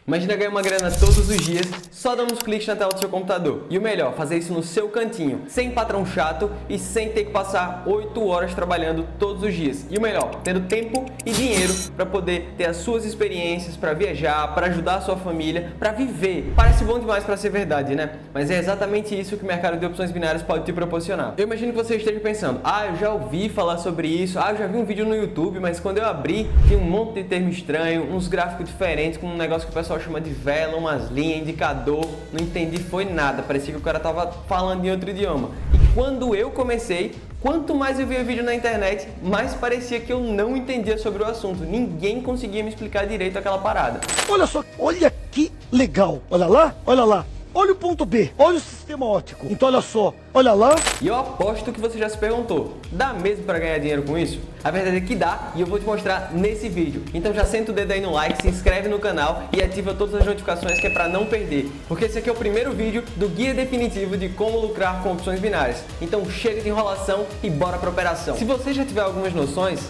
Imagina ganhar uma grana todos os dias, só dando uns cliques na tela do seu computador. E o melhor, fazer isso no seu cantinho, sem patrão chato e sem ter que passar 8 horas trabalhando todos os dias. E o melhor, tendo tempo e dinheiro para poder ter as suas experiências, para viajar, para ajudar a sua família, para viver. Parece bom demais para ser verdade, né? Mas é exatamente isso que o mercado de opções binárias pode te proporcionar. Eu imagino que você esteja pensando, eu já ouvi falar sobre isso, eu já vi um vídeo no YouTube, mas quando eu abri, tinha um monte de termo estranho, uns gráficos diferentes, com um negócio que o pessoal chama de vela, umas linhas, indicador, não entendi foi nada, parecia que o cara tava falando em outro idioma. E quando eu comecei, quanto mais eu via vídeo na internet, mais parecia que eu não entendia sobre o assunto. Ninguém conseguia me explicar direito aquela parada. Olha só, olha que legal, olha lá, olha lá. Olha o ponto B, olha o sistema óptico. Então olha só, olha lá. E eu aposto que você já se perguntou, dá mesmo para ganhar dinheiro com isso? A verdade é que dá e eu vou te mostrar nesse vídeo. Então já senta o dedo aí no like, se inscreve no canal e ativa todas as notificações que é para não perder. Porque esse aqui é o primeiro vídeo do guia definitivo de como lucrar com opções binárias. Então chega de enrolação e bora para operação. Se você já tiver algumas noções,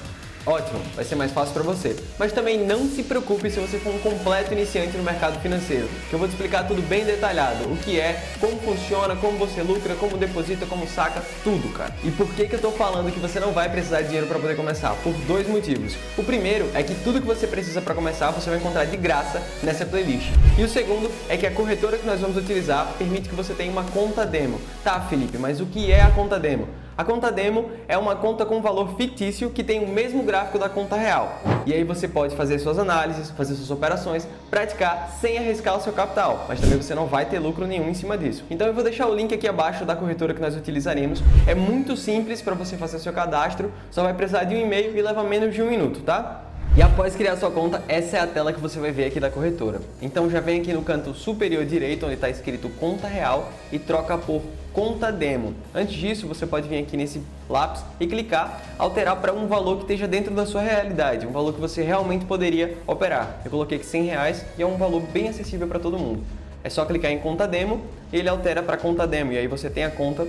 ótimo, vai ser mais fácil para você. Mas também não se preocupe se você for um completo iniciante no mercado financeiro, que eu vou te explicar tudo bem detalhado, o que é, como funciona, como você lucra, como deposita, como saca, tudo, cara. E por que eu tô falando que você não vai precisar de dinheiro para poder começar? Por dois motivos. O primeiro é que tudo que você precisa para começar, você vai encontrar de graça nessa playlist. E o segundo é que a corretora que nós vamos utilizar permite que você tenha uma conta demo. Tá, Felipe, mas o que é a conta demo? A conta demo é uma conta com valor fictício que tem o mesmo gráfico da conta real. E aí você pode fazer suas análises, fazer suas operações, praticar sem arriscar o seu capital, mas também você não vai ter lucro nenhum em cima disso. Então eu vou deixar o link aqui abaixo da corretora que nós utilizaremos. É muito simples para você fazer seu cadastro, só vai precisar de um e-mail e leva menos de 1 minuto, tá? E após criar sua conta, essa é a tela que você vai ver aqui da corretora. Então já vem aqui no canto superior direito, onde está escrito conta real e troca por conta demo. Antes disso, você pode vir aqui nesse lápis e clicar, alterar para um valor que esteja dentro da sua realidade, um valor que você realmente poderia operar. Eu coloquei aqui R$100 e é um valor bem acessível para todo mundo. É só clicar em conta demo e ele altera para conta demo e aí você tem a conta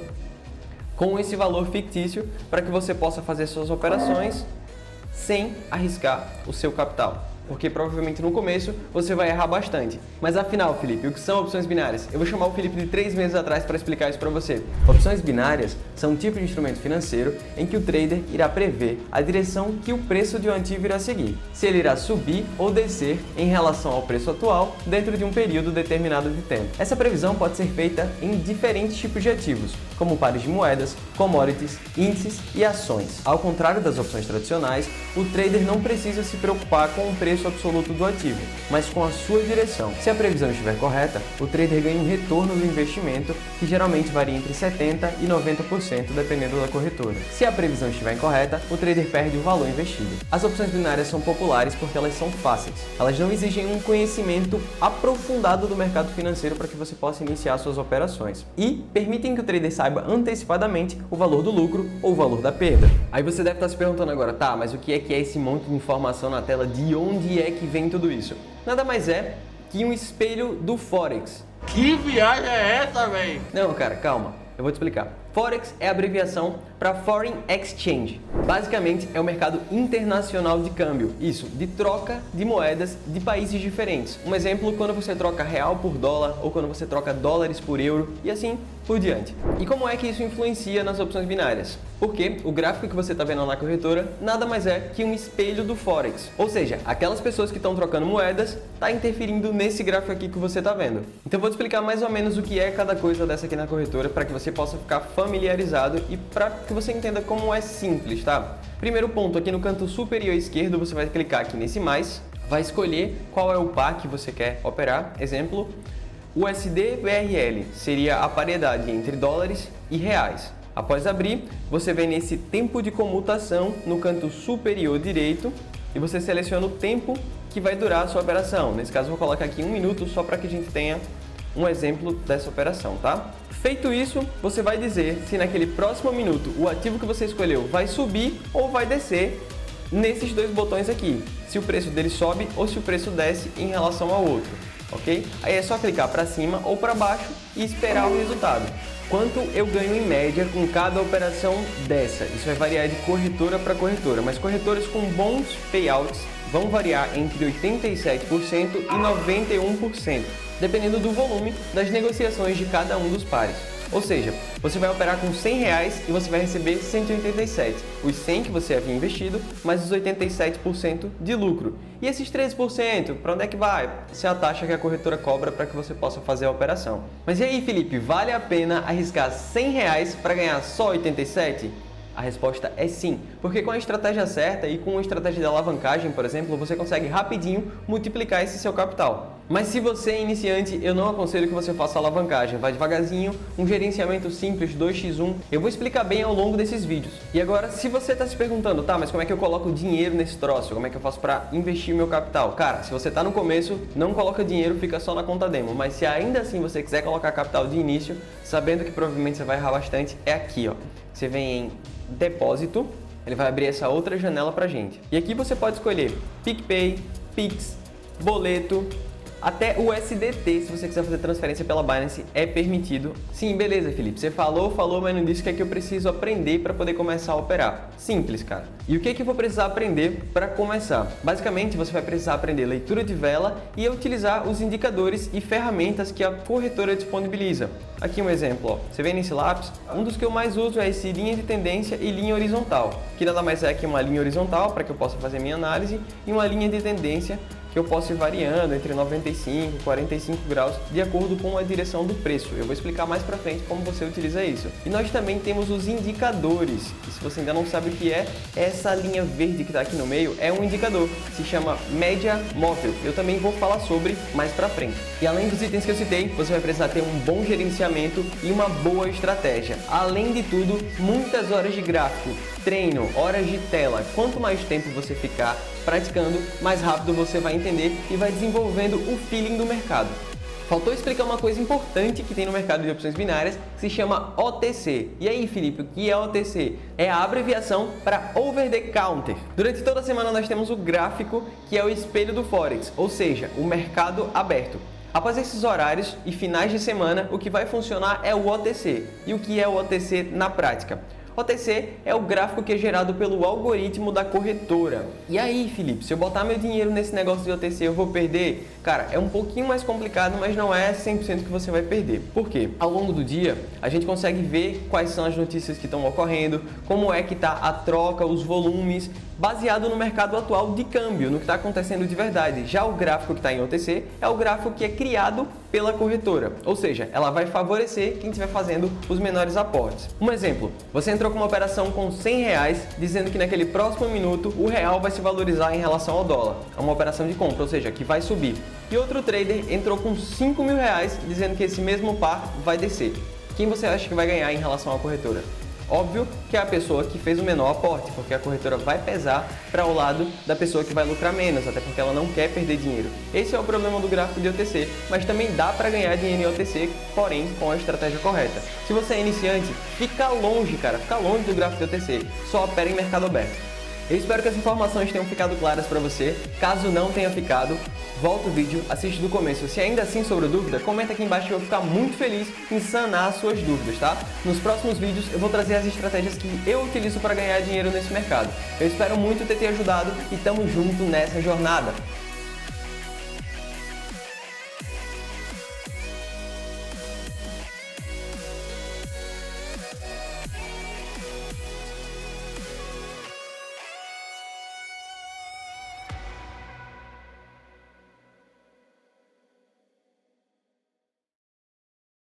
com esse valor fictício para que você possa fazer suas operações sem arriscar o seu capital. Porque provavelmente no começo você vai errar bastante. Mas afinal, Felipe, o que são opções binárias? Eu vou chamar o Felipe de 3 meses atrás para explicar isso para você. Opções binárias são um tipo de instrumento financeiro em que o trader irá prever a direção que o preço de um ativo irá seguir. Se ele irá subir ou descer em relação ao preço atual dentro de um período determinado de tempo. Essa previsão pode ser feita em diferentes tipos de ativos, como pares de moedas, commodities, índices e ações. Ao contrário das opções tradicionais, o trader não precisa se preocupar com o preço absoluto do ativo, mas com a sua direção. Se a previsão estiver correta, o trader ganha um retorno do investimento que geralmente varia entre 70% e 90% dependendo da corretora. Se a previsão estiver incorreta, o trader perde o valor investido. As opções binárias são populares porque elas são fáceis. Elas não exigem um conhecimento aprofundado do mercado financeiro para que você possa iniciar suas operações e permitem que o trader saiba antecipadamente o valor do lucro ou o valor da perda. Aí você deve estar se perguntando agora, tá, mas o que é esse monte de informação na tela? De onde é que vem tudo isso? Nada mais é que um espelho do Forex. Que viagem é essa, velho? Não, cara, calma. Eu vou te explicar. Forex é a abreviação para Foreign Exchange. Basicamente, é o mercado internacional de câmbio. Isso, de troca de moedas de países diferentes. Um exemplo, quando você troca real por dólar ou quando você troca dólares por euro e assim por diante. E como é que isso influencia nas opções binárias? Porque o gráfico que você está vendo na corretora nada mais é que um espelho do Forex. Ou seja, aquelas pessoas que estão trocando moedas tá interferindo nesse gráfico aqui que você está vendo. Então eu vou te explicar mais ou menos o que é cada coisa dessa aqui na corretora para que você possa ficar familiarizado e para que você entenda como é simples, tá? Primeiro ponto, aqui no canto superior esquerdo você vai clicar aqui nesse mais, vai escolher qual é o par que você quer operar. Exemplo, USD/BRL seria a paridade entre dólares e reais. Após abrir, você vem nesse tempo de comutação no canto superior direito e você seleciona o tempo que vai durar a sua operação. Nesse caso, eu vou colocar aqui 1 minuto só para que a gente tenha um exemplo dessa operação, tá? Feito isso, você vai dizer se naquele próximo minuto o ativo que você escolheu vai subir ou vai descer nesses dois botões aqui. Se o preço dele sobe ou se o preço desce em relação ao outro, ok? Aí é só clicar para cima ou para baixo e esperar o resultado. Quanto eu ganho em média com cada operação dessa? Isso vai variar de corretora para corretora, mas corretoras com bons payouts vão variar entre 87% e 91%, dependendo do volume das negociações de cada um dos pares. Ou seja, você vai operar com R$100 e você vai receber 187, os 100 que você havia investido, mais os 87% de lucro. E esses 13%, para onde é que vai? Essa é a taxa que a corretora cobra para que você possa fazer a operação. Mas e aí, Felipe, vale a pena arriscar R$100 para ganhar só 87? A resposta é sim, porque com a estratégia certa e com a estratégia de alavancagem, por exemplo, você consegue rapidinho multiplicar esse seu capital. Mas se você é iniciante, eu não aconselho que você faça alavancagem, vai devagarzinho, um gerenciamento simples 2x1, eu vou explicar bem ao longo desses vídeos. E agora, se você está se perguntando, tá, mas como é que eu coloco dinheiro nesse troço? Como é que eu faço para investir o meu capital? Cara, se você está no começo, não coloca dinheiro, fica só na conta demo, mas se ainda assim você quiser colocar capital de início, sabendo que provavelmente você vai errar bastante, é aqui, ó. Você vem em depósito, ele vai abrir essa outra janela pra gente. E aqui você pode escolher PicPay, Pix, boleto, até o USDT, se você quiser fazer transferência pela Binance, é permitido. Sim, beleza, Felipe, você falou, mas não disse o que é que eu preciso aprender para poder começar a operar. Simples, cara. E o que é que eu vou precisar aprender para começar? Basicamente, você vai precisar aprender leitura de vela e utilizar os indicadores e ferramentas que a corretora disponibiliza. Aqui um exemplo, ó. Você vem nesse lápis, um dos que eu mais uso é esse linha de tendência e linha horizontal, que nada mais é que uma linha horizontal para que eu possa fazer minha análise e uma linha de tendência que eu posso ir variando entre 95 e 45 graus de acordo com a direção do preço. Eu vou explicar mais pra frente como você utiliza isso. E nós também temos os indicadores, que se você ainda não sabe o que é, essa linha verde que está aqui no meio é um indicador, se chama média móvel. Eu também vou falar sobre mais pra frente. E além dos itens que eu citei, você vai precisar ter um bom gerenciamento e uma boa estratégia. Além de tudo, muitas horas de gráfico, treino, horas de tela. Quanto mais tempo você ficar praticando, mais rápido você vai entender e vai desenvolvendo o feeling do mercado. Faltou explicar uma coisa importante que tem no mercado de opções binárias, que se chama OTC. E aí, Felipe, o que é OTC? É a abreviação para Over the Counter. Durante toda a semana nós temos o gráfico, que é o espelho do Forex, ou seja, o mercado aberto. Após esses horários e finais de semana, o que vai funcionar é o OTC. E o que é o OTC na prática? OTC é o gráfico que é gerado pelo algoritmo da corretora. E aí, Felipe, se eu botar meu dinheiro nesse negócio de OTC, eu vou perder? Cara, é um pouquinho mais complicado, mas não é 100% que você vai perder. Por quê? Ao longo do dia, a gente consegue ver quais são as notícias que estão ocorrendo, como é que está a troca, os volumes, baseado no mercado atual de câmbio, no que está acontecendo de verdade. Já o gráfico que está em OTC é o gráfico que é criado pela corretora, ou seja, ela vai favorecer quem estiver fazendo os menores aportes. Um exemplo, você entrou com uma operação com R$100, dizendo que naquele próximo minuto o real vai se valorizar em relação ao dólar. É uma operação de compra, ou seja, que vai subir. E outro trader entrou com R$5.000, dizendo que esse mesmo par vai descer. Quem você acha que vai ganhar em relação à corretora? Óbvio que é a pessoa que fez o menor aporte, porque a corretora vai pesar para o lado da pessoa que vai lucrar menos, até porque ela não quer perder dinheiro. Esse é o problema do gráfico de OTC, mas também dá para ganhar dinheiro em OTC, porém com a estratégia correta. Se você é iniciante, fica longe, cara, fica longe do gráfico de OTC, só opera em mercado aberto. Eu espero que as informações tenham ficado claras para você. Caso não tenha ficado, volta o vídeo, assiste do começo. Se ainda assim sobrou dúvida, comenta aqui embaixo que eu vou ficar muito feliz em sanar as suas dúvidas, tá? Nos próximos vídeos eu vou trazer as estratégias que eu utilizo para ganhar dinheiro nesse mercado. Eu espero muito ter te ajudado e tamo junto nessa jornada.